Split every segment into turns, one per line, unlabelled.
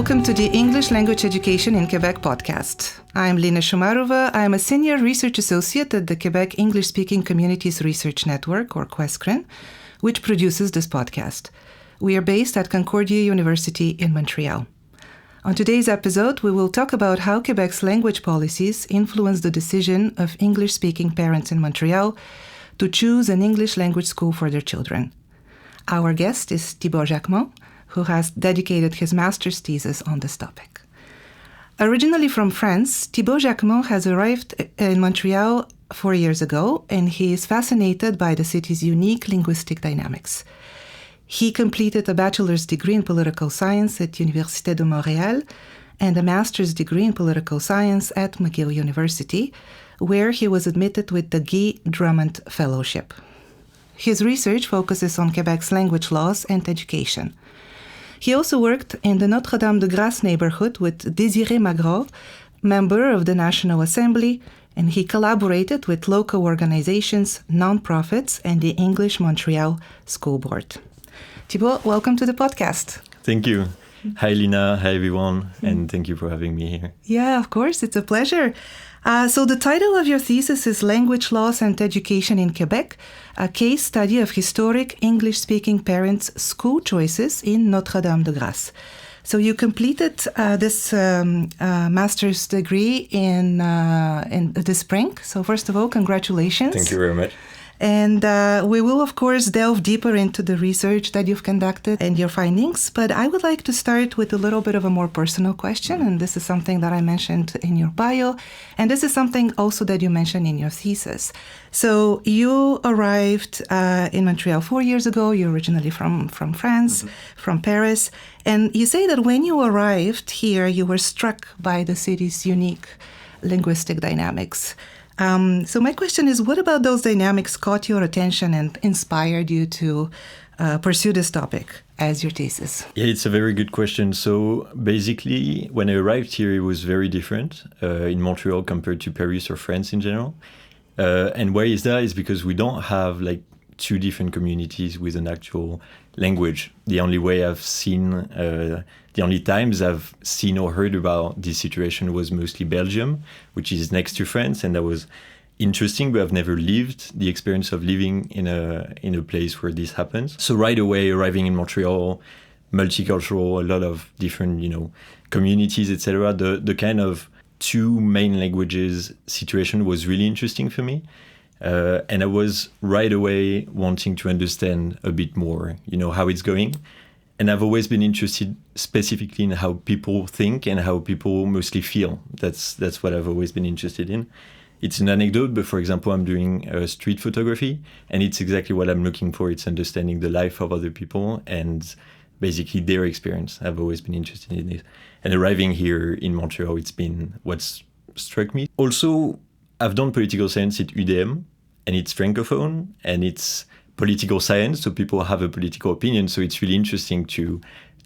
welcome to the English Language Education in Quebec podcast. I'm Lina Shumarova. I'm a senior research associate at the Quebec English-Speaking Communities Research Network, or QUESCREN, which produces this podcast. We are based at Concordia University in Montreal. On today's episode, we will talk about how Quebec's language policies influence the decision of English-speaking parents in Montreal to choose an English language school for their children. Our guest is Thibault Jacquemont, who has dedicated his master's thesis on this topic. Originally from France, Thibault Jacquemont has arrived in Montreal 4 years ago, and he is fascinated by the city's unique linguistic dynamics. He completed a bachelor's degree in political science at Université de Montréal and a master's degree in political science at McGill University, where he was admitted with the Guy Drummond Fellowship. His research focuses on Quebec's language laws and education. He also worked in the Notre-Dame-de-Grâce neighbourhood with Désiré Magral, member of the National Assembly, and he collaborated with local organizations, non-profits, and the English Montreal School Board. Thibault, welcome to the podcast.
Thank you. Hi, Lina. Hi, everyone. And thank you for having me here.
Yeah, of course. It's a pleasure. So the title of your thesis is Language Laws and Education in Quebec, a case study of historic English-speaking parents' school choices in Notre-Dame-de-Grâce. So you completed this master's degree in the spring. So first of all, congratulations.
Thank you very much.
And we will, of course, delve deeper into the research that you've conducted and your findings. But I would like to start with a little bit of a more personal question. And this is something that I mentioned in your bio. And this is something also that you mentioned in your thesis. So you arrived in Montreal 4 years ago. You're originally from France, from Paris. And you say that when you arrived here, you were struck by the city's unique linguistic dynamics. So my question is, what about those dynamics caught your attention and inspired you to pursue this topic as your thesis?
Yeah, it's a very good question. So basically, when I arrived here, it was very different in Montreal compared to Paris or France in general. And why is that? Is because we don't have like two different communities with an actual language. The only times I've seen or heard about this situation was mostly Belgium, which is next to France, and that was interesting, but I've never lived the experience of living in a place where this happens. So right away, arriving in Montreal, multicultural, a lot of different, communities, etc. The kind of two main languages situation was really interesting for me. And I was right away wanting to understand a bit more, how it's going. And I've always been interested specifically in how people think and how people mostly feel. That's what I've always been interested in. It's an anecdote, but for example, I'm doing street photography, and it's exactly what I'm looking for. It's understanding the life of other people and basically their experience. I've always been interested in it. And arriving here in Montreal, it's been what's struck me. Also, I've done political science at UDM, and it's Francophone, and it's political science, so people have a political opinion. So it's really interesting to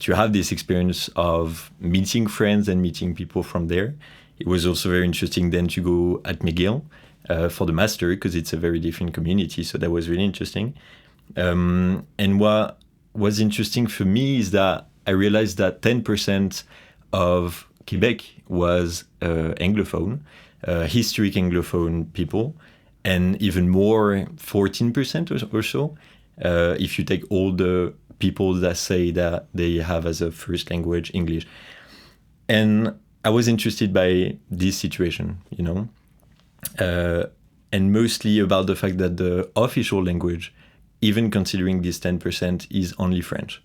have this experience of meeting friends and meeting people from there. It was also very interesting then to go at McGill for the master, because it's a very different community. So that was really interesting. And what was interesting for me is that I realized that 10% of Quebec was Anglophone, historic Anglophone people. And even more, 14% or so, if you take all the people that say that they have as a first language English. And I was interested by this situation, and mostly about the fact that the official language, even considering this 10%, is only French.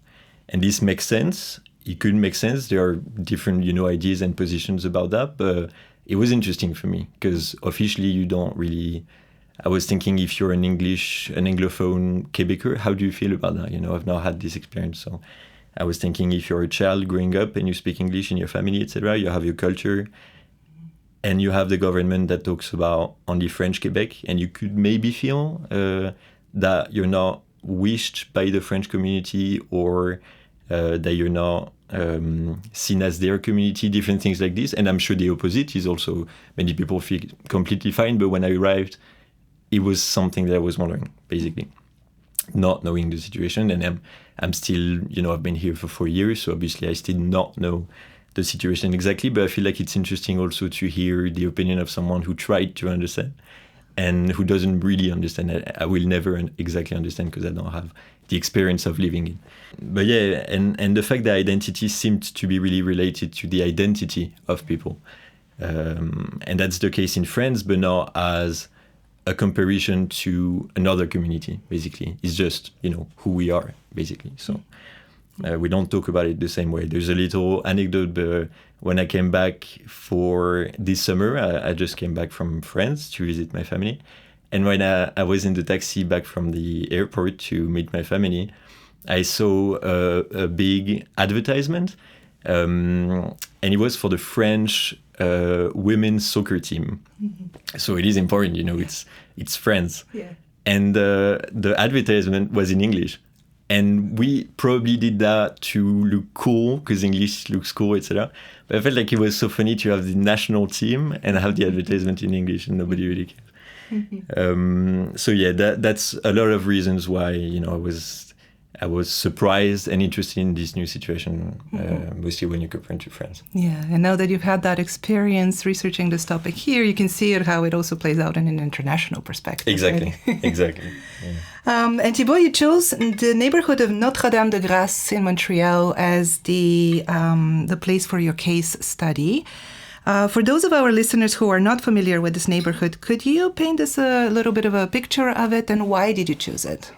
And this makes sense. It could make sense. There are different, ideas and positions about that, but it was interesting for me because officially you don't really... I was thinking, if you're an Anglophone Québécois, how do you feel about that? I've not had this experience. So I was thinking, if you're a child growing up and you speak English in your family, etc., you have your culture and you have the government that talks about only French Quebec, and you could maybe feel that you're not wished by the French community or that you're not seen as their community, different things like this. And I'm sure the opposite is also, many people feel completely fine. But when I arrived, it was something that I was wondering, basically, not knowing the situation. And I'm still, I've been here for 4 years, so obviously I still not know the situation exactly, but I feel like it's interesting also to hear the opinion of someone who tried to understand and who doesn't really understand. I will never exactly understand because I don't have the experience of living it. But yeah, and the fact that identity seemed to be really related to the identity of people. And that's the case in France, but not as a comparison to another community, basically. It's just, who we are, basically. So we don't talk about it the same way. There's a little anecdote, but when I came back for this summer, I just came back from France to visit my family. And when I was in the taxi back from the airport to meet my family, I saw a big advertisement, and it was for the French women's soccer team. Mm-hmm. So it is important, it's France. Yeah. And the advertisement was in English. And we probably did that to look cool, because English looks cool, etc. But I felt like it was so funny to have the national team and have the advertisement in English, and nobody really cared. Mm-hmm. So yeah, that's a lot of reasons why I was surprised and interested in this new situation, mostly when you compare it to France.
Yeah, and now that you've had that experience researching this topic here, you can see how it also plays out in an international perspective.
Exactly, right? Exactly. Yeah.
And Thibault, you chose the neighbourhood of Notre-Dame-de-Grâce in Montreal as the place for your case study. For those of our listeners who are not familiar with this neighbourhood, could you paint us a little bit of a picture of it, and why did you choose it?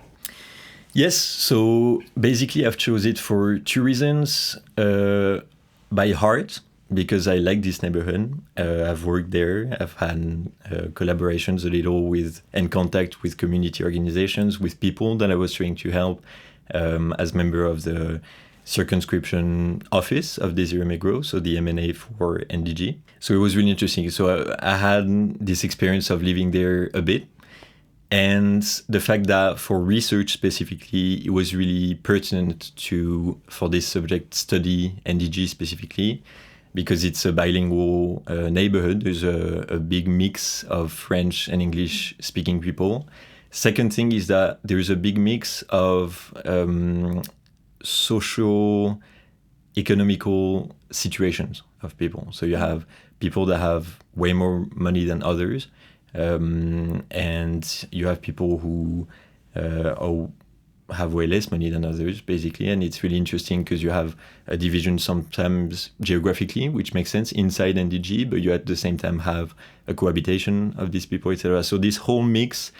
Yes, so basically I've chose it for two reasons. By heart, because I like this neighborhood. I've worked there. I've had collaborations a little with and contact with community organizations, with people that I was trying to help as member of the circumscription office of Désiré Mégreau, so the M&A for NDG. So it was really interesting. So I had this experience of living there a bit. And the fact that for research specifically, it was really pertinent for this subject study NDG specifically, because it's a bilingual neighborhood. There's a big mix of French and English speaking people. Second thing is that there's a big mix of socio-economical situations of people. So you have people that have way more money than others. And you have people who have way less money than others, basically. And it's really interesting because you have a division sometimes geographically, which makes sense inside NDG, but you at the same time have a cohabitation of these people, etc. So this whole mix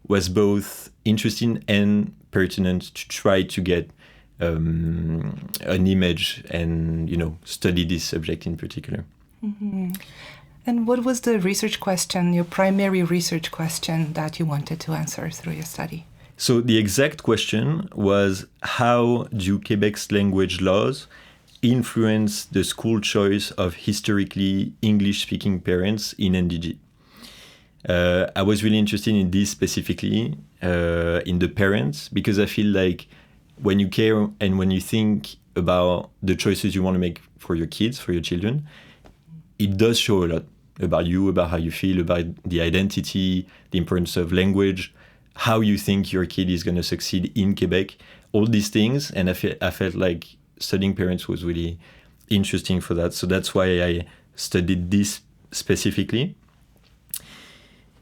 was both interesting and pertinent to try to get an image and, study this subject in particular.
Mm-hmm. And what was the research question, your primary research question that you wanted to answer through your study?
So the exact question was, how do Quebec's language laws influence the school choice of historically English-speaking parents in NDG? I was really interested in this specifically, in the parents, because I feel like when you care and when you think about the choices you want to make for your kids, for your children, it does show a lot about you, about how you feel, about the identity, the importance of language, how you think your kid is going to succeed in Quebec, all these things. And I felt like studying parents was really interesting for that. So that's why I studied this specifically.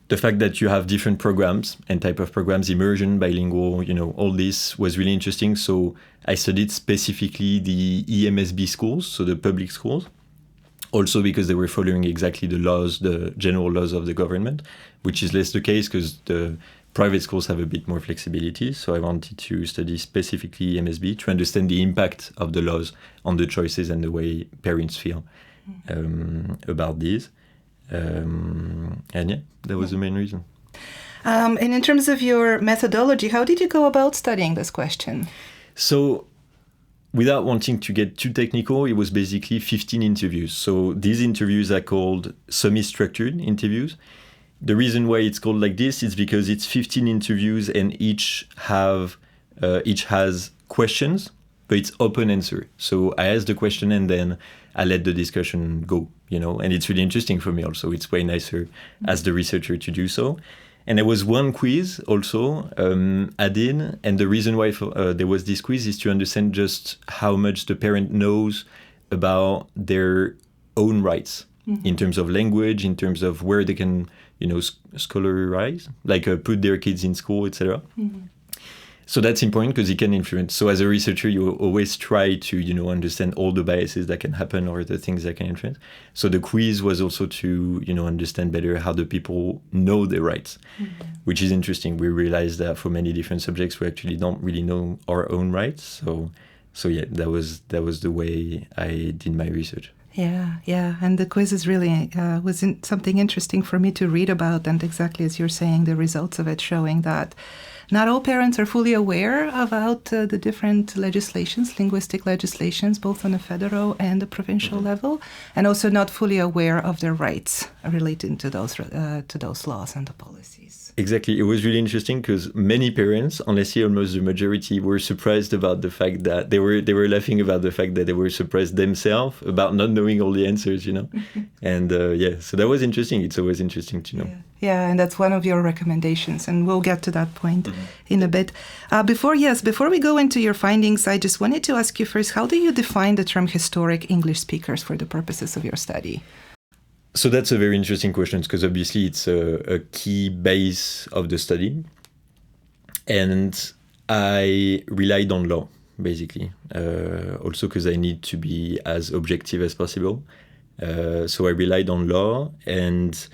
The fact that you have different programs and type of programs, immersion, bilingual, all this was really interesting. So I studied specifically the EMSB schools, so the public schools. Also because they were following exactly the laws, the general laws of the government, which is less the case because the private schools have a bit more flexibility. So I wanted to study specifically MSB to understand the impact of the laws on the choices and the way parents feel about these. And yeah, that was the main reason.
And in terms of your methodology, how did you go about studying this question?
So, without wanting to get too technical, it was basically 15 interviews. So these interviews are called semi-structured interviews. The reason why it's called like this is because it's 15 interviews and each has questions, but it's open answer. So I ask the question and then I let the discussion go, and it's really interesting for me also. It's way nicer as the researcher to do so. And there was one quiz also added, and the reason why there was this quiz is to understand just how much the parent knows about their own rights in terms of language, in terms of where they can, scholarize, like put their kids in school, etc. So that's important because it can influence. So as a researcher, you always try to, understand all the biases that can happen or the things that can influence. So the quiz was also to, understand better how the people know their rights, which is interesting. We realized that for many different subjects, we actually don't really know our own rights. So yeah, that was the way I did my research.
Yeah. And the quiz is really something interesting for me to read about. And exactly as you're saying, the results of it showing that not all parents are fully aware about the different legislations, linguistic legislations, both on a federal and a provincial level, and also not fully aware of their rights relating to those laws and the policies.
Exactly. It was really interesting because many parents, honestly, almost the majority, were surprised about the fact that they were laughing about the fact that they were surprised themselves about not knowing all the answers, And so that was interesting. It's always interesting to know.
Yeah, and that's one of your recommendations, and we'll get to that point in a bit. Before we go into your findings, I just wanted to ask you first, how do you define the term historic English speakers for the purposes of your study?
So that's a very interesting question because obviously it's a key base of the study. And I relied on law, basically, also because I need to be as objective as possible. So I relied on law and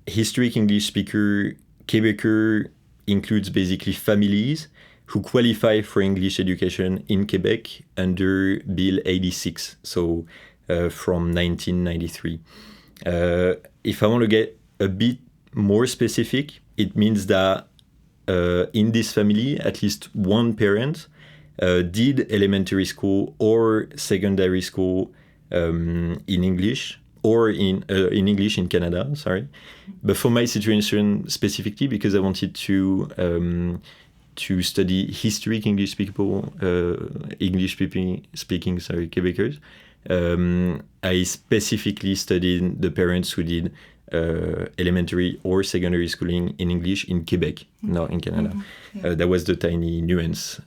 historic English speaker Québécois includes basically families who qualify for English education in Quebec under Bill 86, so from 1993. If I want to get a bit more specific, it means that in this family, at least one parent did elementary school or secondary school in English, or in English in Canada, sorry. But for my situation specifically, because I wanted to study historic English speaking Québécois, I specifically studied the parents who did elementary or secondary schooling in English in Quebec, not in Canada. That was the tiny nuance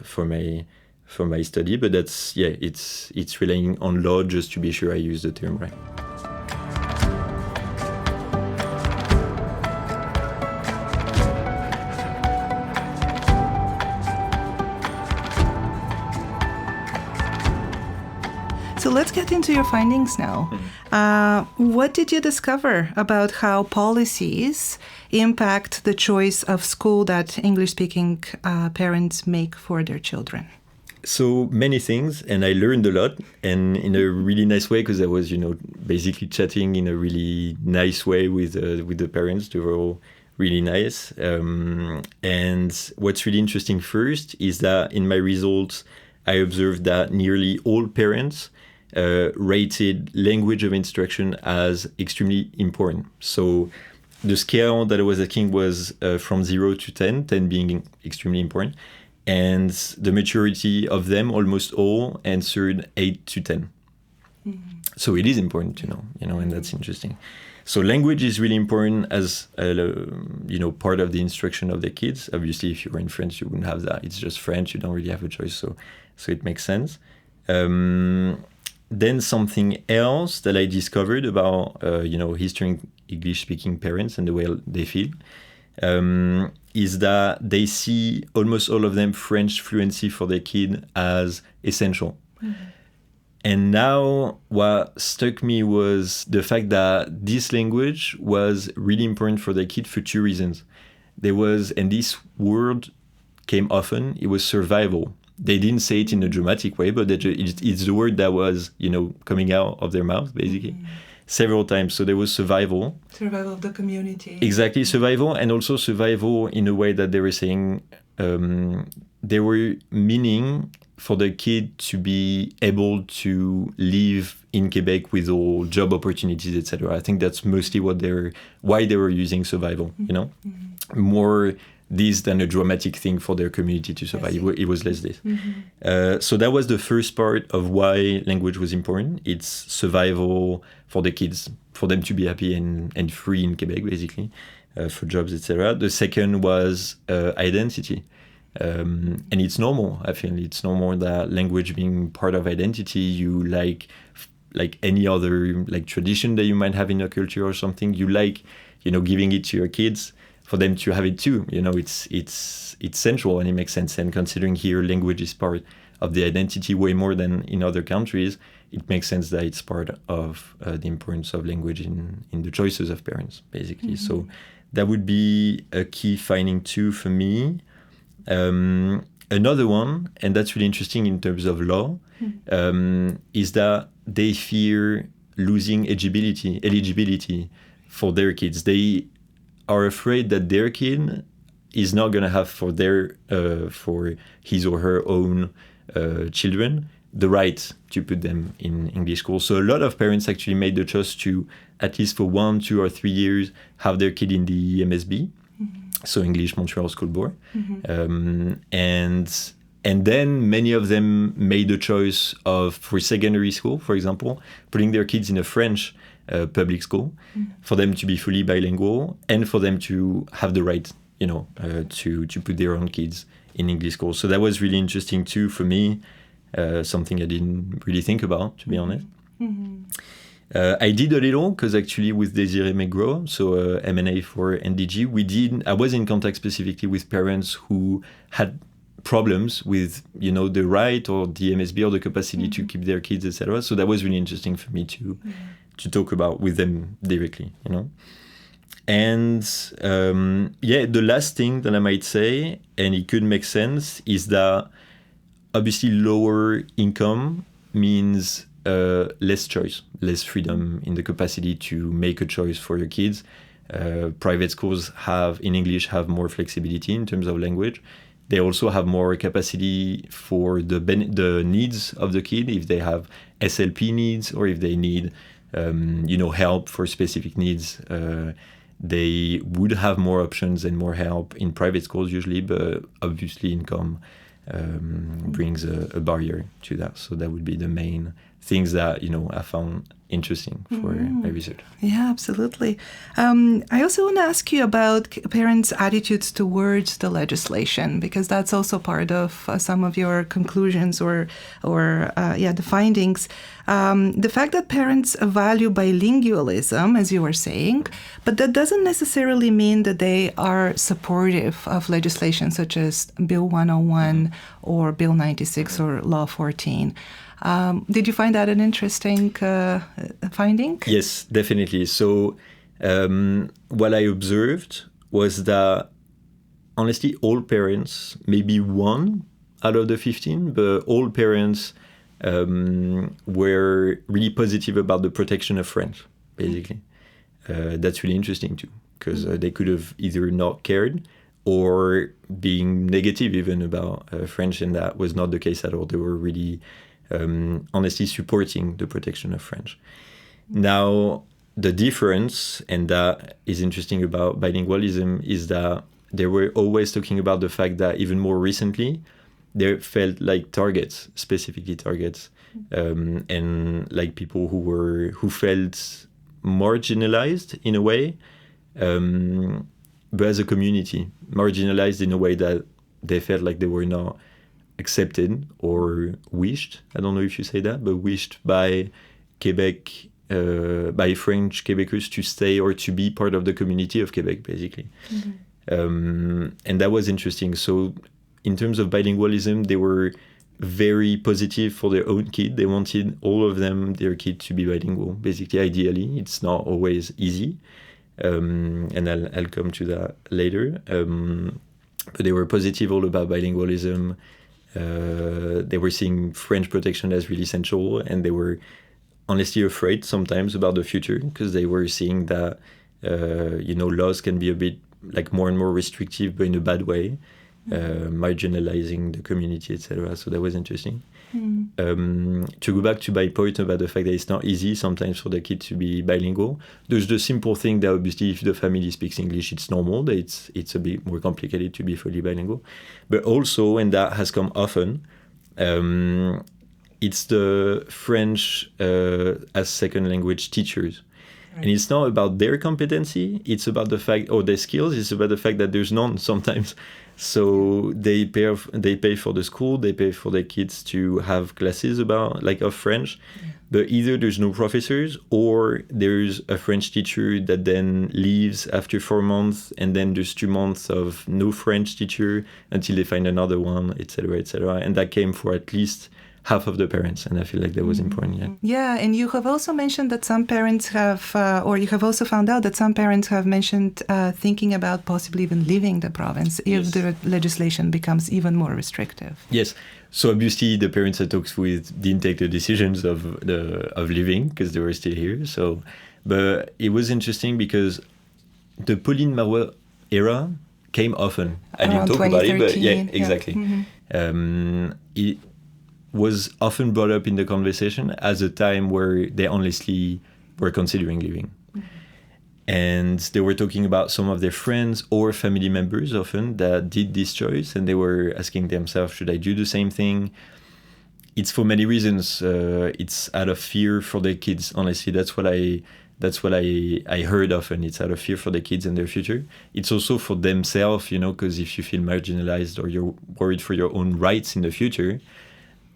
for my study, but it's relying on law just to be sure I use the term right.
So let's get into your findings now. What did you discover about how policies impact the choice of school that English-speaking parents make for their children?
So many things, and I learned a lot, and in a really nice way, because I was, basically chatting in a really nice way with the parents. They were all really nice. And what's really interesting first is that in my results, I observed that nearly all parents rated language of instruction as extremely important. So the scale that I was asking was from 0 to 10, 10 being extremely important. And the majority of them, almost all, answered 8 to 10. So it is important to know, and that's interesting. So language is really important as, part of the instruction of the kids. Obviously, if you were in France, you wouldn't have that. It's just French. You don't really have a choice. So it makes sense. Then something else that I discovered about, historic English-speaking parents and the way they feel is that they see almost all of them French fluency for their kid as essential. And now what struck me was the fact that this language was really important for their kid for two reasons. And this word came often, it was survival. They didn't say it in a dramatic way, but it's the word that was, coming out of their mouth, basically. Several times. So there was survival.
Survival of the community.
Exactly, survival, and also survival in a way that they were saying they were meaning for the kid to be able to live in Quebec with all job opportunities, etc. I think that's mostly why they were using survival, more this than a dramatic thing for their community to survive. It was less this. So that was the first part of why language was important. It's survival for the kids, for them to be happy and free in Quebec, basically, for jobs, etc. The second was identity. And it's normal. I feel it's normal that language being part of identity, you like any other like tradition that you might have in your culture or something, you like, giving it to your kids for them to have it too. It's central and it makes sense. And considering here language is part of the identity way more than in other countries, it makes sense that it's part of the importance of language in the choices of parents, basically. Mm-hmm. So that would be a key finding too for me. Another one, and that's really interesting in terms of law, is that they fear losing eligibility for their kids. They are afraid that their kid is not going to have for his or her own children the right to put them in English school. So a lot of parents actually made the choice to, at least for 1, 2, or 3 years, have their kid in the MSB, so English Montreal School Board. And then many of them made the choice of, for secondary school, for example, putting their kids in a French public school for them to be fully bilingual and for them to have the right, to put their own kids in English school. So that was really interesting too for me, something I didn't really think about, to be honest. I did a little because actually with Desiree McGraw, so M&A for NDG, I was in contact specifically with parents who had problems with, the right or the MSB or the capacity to keep their kids, etc. So that was really interesting for me to talk about with them directly, And the last thing that I might say, and it could make sense, is that obviously lower income means less choice, less freedom in the capacity to make a choice for your kids. Private schools in English have more flexibility in terms of language. They also have more capacity for the needs of the kid, if they have SLP needs or if they need help for specific needs. They would have more options and more help in private schools usually, but obviously income brings a barrier to that. So that would be the main things that, I found interesting for my research.
Yeah, absolutely. I also want to ask you about parents' attitudes towards the legislation, because that's also part of some of your conclusions or the findings. The fact that parents value bilingualism, as you were saying, but that doesn't necessarily mean that they are supportive of legislation such as Bill 101 or Bill 96 or Law 14. Did you find that an interesting finding?
Yes, definitely. So what I observed was that, honestly, all parents, maybe 1 out of the 15, but all parents were really positive about the protection of French, basically. That's really interesting too, because they could have either not cared or being negative even about French, and that was not the case at all. They were really honestly supporting the protection of French. Now, the difference, and that is interesting about bilingualism, is that they were always talking about the fact that even more recently, they felt like targets, specifically targets, and like people who felt marginalized in a way, but as a community, marginalized in a way that they felt like they were not accepted or wished, I don't know if you say that, but wished by Quebec, by French Québécois to stay or to be part of the community of Quebec, basically. And that was interesting. So in terms of bilingualism, they were very positive for their own kid. They wanted all of their kid to be bilingual, basically, ideally. It's not always easy. And I'll come to that later. But they were positive all about bilingualism. They were seeing French protection as really essential, and they were honestly afraid sometimes about the future because they were seeing that laws can be a bit like more and more restrictive, but in a bad way, marginalizing the community, etc. So that was interesting. To go back to my point about the fact that it's not easy sometimes for the kid to be bilingual, there's the simple thing that obviously if the family speaks English, it's normal, that it's a bit more complicated to be fully bilingual. But also, and that has come often, it's the French as second language teachers And it's not about their competency, it's about the fact, or their skills, it's about the fact that there's none sometimes. So they pay for the school, they pay for their kids to have classes of French, but either there's no professors or there's a French teacher that then leaves after 4 months, and then there's 2 months of no French teacher until they find another one, etc., etc. And that came for at least half of the parents, and I feel like that was important.
Yeah, and you have also mentioned that some parents have, or you have also found out that some parents have mentioned thinking about possibly even leaving the province if the legislation becomes even more restrictive.
Yes. So obviously the parents I talked with didn't take the decisions of leaving because they were still here. So, but it was interesting because the Pauline Marois era came often. I didn't talk about it, but yeah, exactly. It was often brought up in the conversation as a time where they honestly were considering leaving. And they were talking about some of their friends or family members often that did this choice, and they were asking themselves, should I do the same thing? It's for many reasons. It's out of fear for their kids. Honestly, that's what I heard often. It's out of fear for the kids and their future. It's also for themselves, because if you feel marginalized or you're worried for your own rights in the future,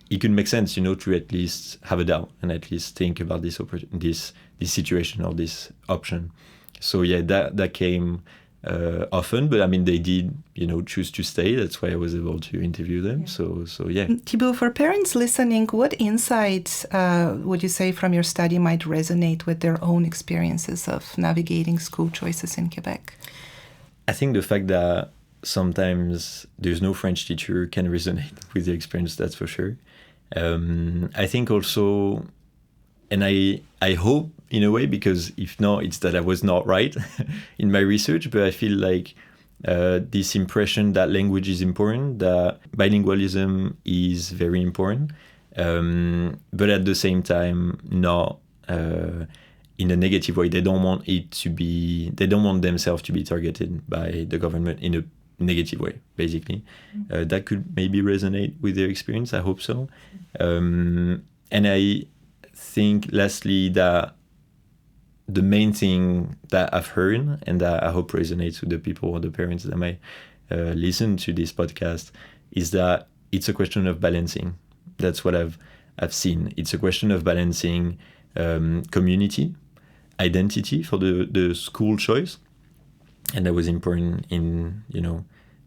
it could make sense, to at least have a doubt and at least think about this situation or this option. So yeah, that came often, but I mean, they did, choose to stay. That's why I was able to interview them. So yeah.
Thibault, for parents listening, what insights would you say from your study might resonate with their own experiences of navigating school choices in Quebec?
I think the fact that sometimes there's no French teacher can resonate with the experience, that's for sure. I think also, and I hope in a way, because if not, it's that I was not right in my research, but I feel like this impression that language is important, that bilingualism is very important, but at the same time, not in a negative way. They don't want themselves to be targeted by the government in a negative way, basically. That could maybe resonate with their experience. I hope so. And I think lastly that the main thing that I've heard and that I hope resonates with the people or the parents that might listen to this podcast is that it's a question of balancing. That's what I've seen. It's a question of balancing community, identity for the school choice, and that was important in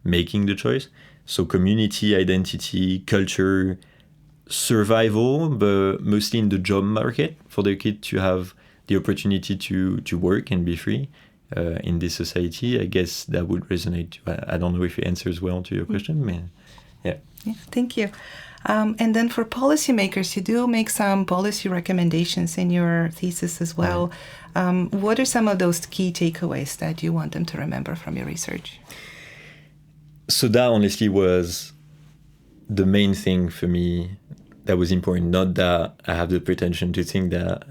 making the choice. So community, identity, culture, survival, but mostly in the job market for the kid to have the opportunity to work and be free in this society. I guess that would resonate. I don't know if it answers well to your question, but yeah.
Thank you. And then for policymakers, you do make some policy recommendations in your thesis as well. What are some of those key takeaways that you want them to remember from your research?
So that honestly was the main thing for me that was important. Not that I have the pretension to think that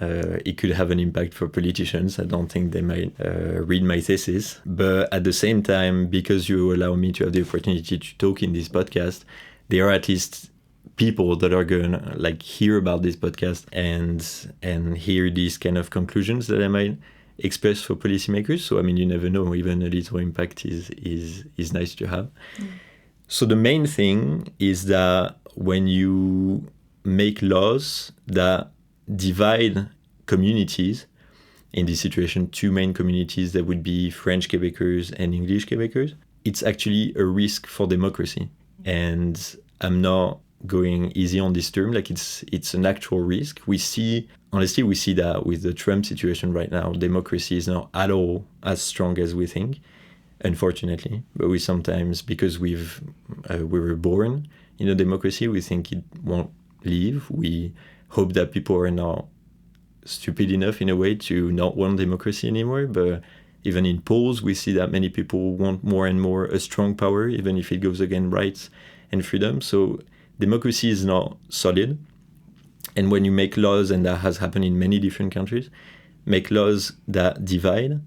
it could have an impact for politicians. I don't think they might read my thesis. But at the same time, because you allow me to have the opportunity to talk in this podcast, there are at least people that are going to hear about this podcast and hear these kind of conclusions that I might express for policymakers. So I mean, you never know. Even a little impact is nice to have. So the main thing is that when you make laws that divide communities, in this situation, two main communities that would be French Quebecers and English Quebecers, it's actually a risk for democracy. And I'm not going easy on this term, it's an actual risk. We see that with the Trump situation right now, democracy is not at all as strong as we think, unfortunately. But we sometimes, because we were born in a democracy, we think it won't leave. We hope that people are not stupid enough in a way to not want democracy anymore. But even in polls, we see that many people want more and more a strong power, even if it goes against rights and freedom. So democracy is not solid. And when you make laws, and that has happened in many different countries, make laws that divide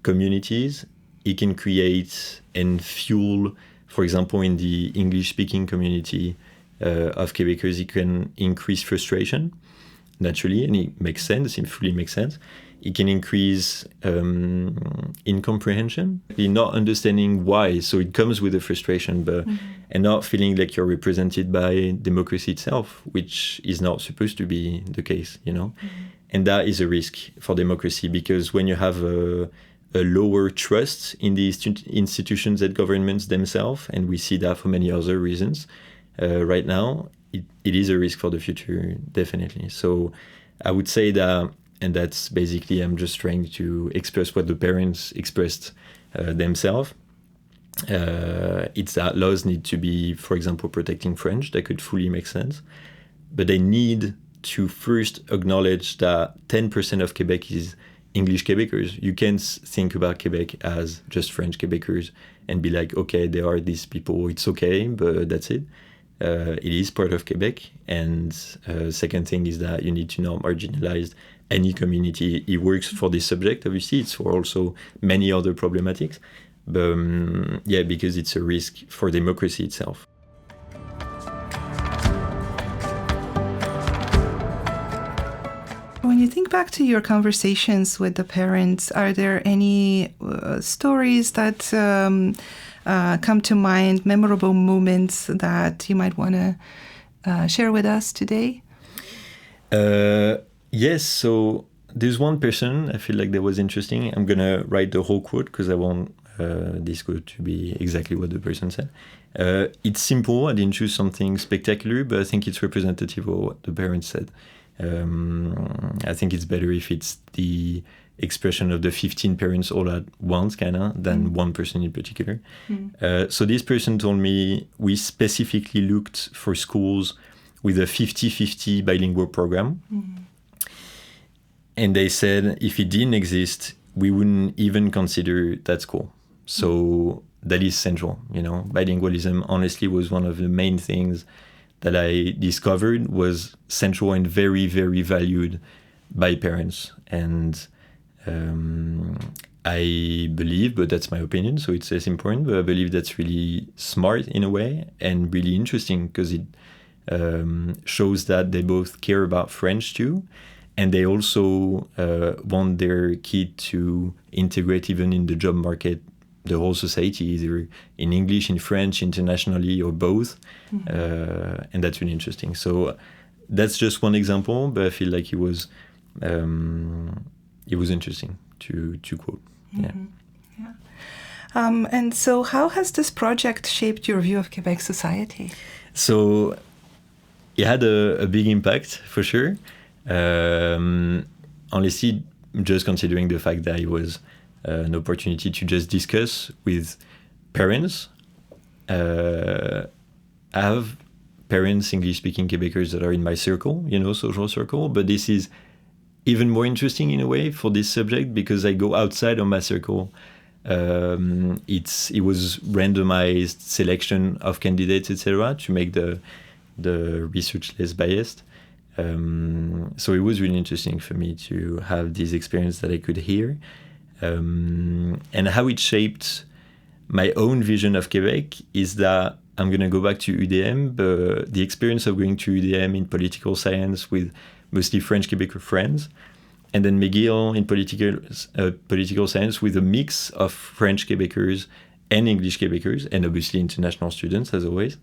communities, it can create and fuel, for example, in the English-speaking community of Quebecers, it can increase frustration, naturally, and it makes sense, it fully makes sense. it can increase incomprehension, not understanding why. So it comes with a frustration, but and not feeling like you're represented by democracy itself, which is not supposed to be the case, you know. And that is a risk for democracy, because when you have a lower trust in the institutions and governments themselves, and we see that for many other reasons right now, it is a risk for the future, definitely. So I would say that, and that's basically, I'm just trying to express what the parents expressed themselves. It's that laws need to be, for example, protecting French. That could fully make sense. But they need to first acknowledge that 10% of Quebec is English Quebecers. You can't think about Quebec as just French Quebecers and be like, okay, there are these people, it's okay, but that's it. It is part of Quebec. And second thing is that you need to not marginalize any community. It works for this subject, obviously. It's for also many other problematics. But yeah, because it's a risk for democracy itself.
When you think back to your conversations with the parents, are there any stories that come to mind, memorable moments that you might want to share with us today?
Yes, so there's one person I feel like that was interesting. I'm going to write the whole quote because I want this quote to be exactly what the person said. It's simple. I didn't choose something spectacular, but I think it's representative of what the parents said. I think it's better if it's the expression of the 15 parents all at once, than one person in particular. So this person told me we specifically looked for schools with a 50-50 bilingual program. And they said if it didn't exist, we wouldn't even consider that school. So that is central, you know. Bilingualism, honestly, was one of the main things that I discovered was central and very, very valued by parents. And I believe, but that's my opinion, so it's less important, but I believe that's really smart in a way and really interesting because it shows that they both care about French too. And they also want their kid to integrate even in the job market, the whole society, either in English, in French, internationally, or both. And that's really interesting. So that's just one example, but I feel like it was interesting to quote. Yeah.
And so how has this project shaped your view of Quebec society?
So it had a big impact, for sure. Honestly, just considering the fact that it was an opportunity to just discuss with parents. I have parents, English-speaking Quebecers, that are in my circle, social circle, but this is even more interesting in a way for this subject because I go outside of my circle. It was randomized selection of candidates, etc., to make the research less biased. So it was really interesting for me to have this experience that I could hear, and how it shaped my own vision of Quebec is that I'm going to go back to UDM, but the experience of going to UDM in political science with mostly French Quebecer friends, and then McGill in political science with a mix of French Quebecers and English Quebecers, and obviously international students as always.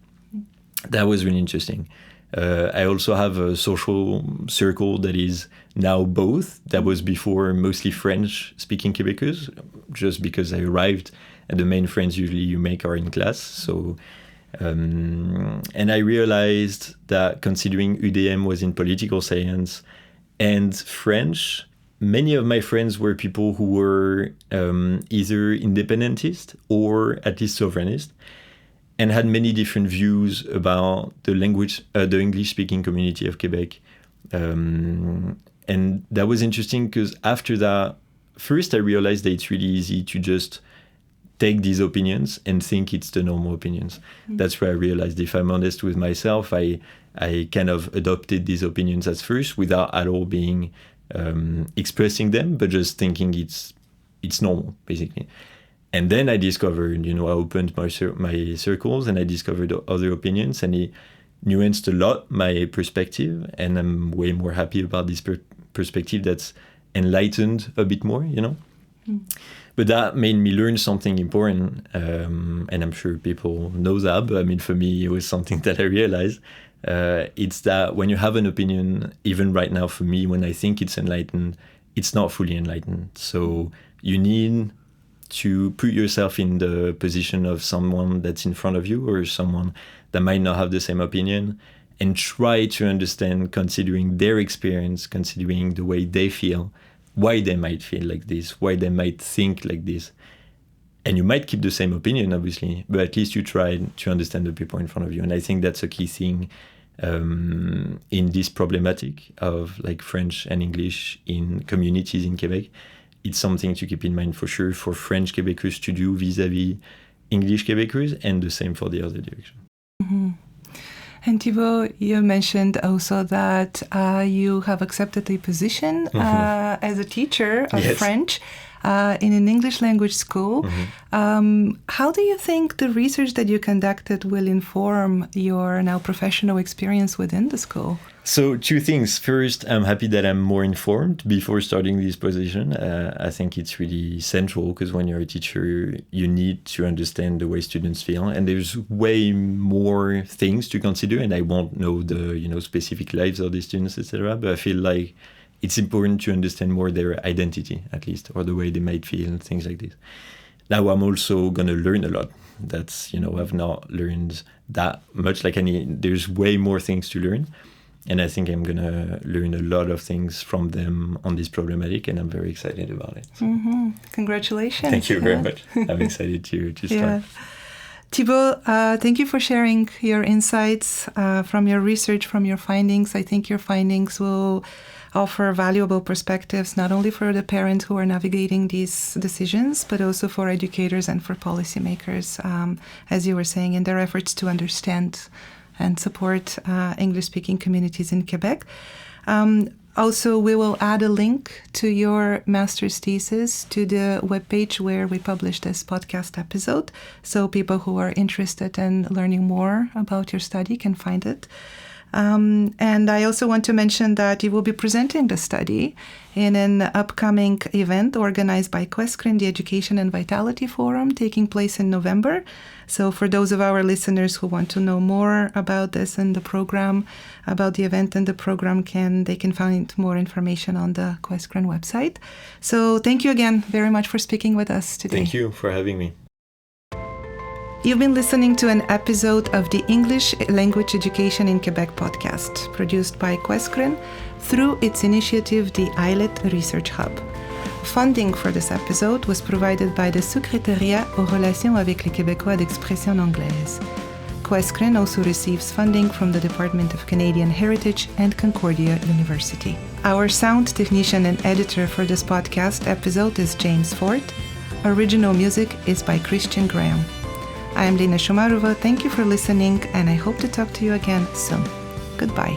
That was really interesting. I also have a social circle that is now both. That was before mostly French-speaking Quebecers, just because I arrived and the main friends usually you make are in class. So, and I realized that considering UDM was in political science and French, many of my friends were people who were either independentist or at least sovereignist, and had many different views about the language, the English-speaking community of Quebec. And that was interesting because after that, first I realized that it's really easy to just take these opinions and think it's the normal opinions. That's where I realized, if I'm honest with myself, I kind of adopted these opinions at first without at all being expressing them, but just thinking it's normal, basically. And then I discovered, I opened my circles and I discovered other opinions, and it nuanced a lot my perspective. And I'm way more happy about this perspective that's enlightened a bit more, you know. But that made me learn something important, and I'm sure people know that, but I mean, for me, it was something that I realized. It's that when you have an opinion, even right now for me, when I think it's enlightened, it's not fully enlightened. So you need to put yourself in the position of someone that's in front of you or someone that might not have the same opinion, and try to understand, considering their experience, considering the way they feel, why they might feel like this, why they might think like this. And you might keep the same opinion, obviously, but at least you try to understand the people in front of you. And I think that's a key thing in this problematic of like French and English in communities in Quebec. It's something to keep in mind for sure for French Québécois to do vis-a-vis English Québécois, and the same for the other direction.
Mm-hmm. And Thibault, you mentioned also that you have accepted a position as a teacher of French in an English language school. How do you think the research that you conducted will inform your now professional experience within the school?
So 2 things. First, I'm happy that I'm more informed before starting this position. I think it's really central because when you're a teacher, you need to understand the way students feel, and there's way more things to consider. And I won't know the specific lives of the students, etc. But I feel like it's important to understand more their identity, at least, or the way they might feel and things like this. Now, I'm also going to learn a lot. That's I've not learned that much. There's way more things to learn. And I think I'm going to learn a lot of things from them on this problematic, and I'm very excited about it. So.
Congratulations.
Thank you very much. I'm excited to start.
Yeah. Thibault, thank you for sharing your insights from your research, from your findings. I think your findings will offer valuable perspectives, not only for the parents who are navigating these decisions, but also for educators and for policymakers, as you were saying, in their efforts to understand and support English-speaking communities in Quebec. Also, we will add a link to your master's thesis to the webpage where we publish this podcast episode, so people who are interested in learning more about your study can find it. And I also want to mention that you will be presenting the study in an upcoming event organized by QUESCREN, the Education and Vitality Forum, taking place in November. So for those of our listeners who want to know more about this and the program, about the event and the program, they can find more information on the QUESCREN website. So thank you again very much for speaking with us today.
Thank you for having me.
You've been listening to an episode of the English Language Education in Quebec podcast, produced by QUESCREN through its initiative, the ILET Research Hub. Funding for this episode was provided by the Secrétariat aux relations avec les Québécois d'expression anglaise. QUESCREN also receives funding from the Department of Canadian Heritage and Concordia University. Our sound technician and editor for this podcast episode is James Ford. Original music is by Christian Graham. I am Lina Shumarova. Thank you for listening, and I hope to talk to you again soon. Goodbye.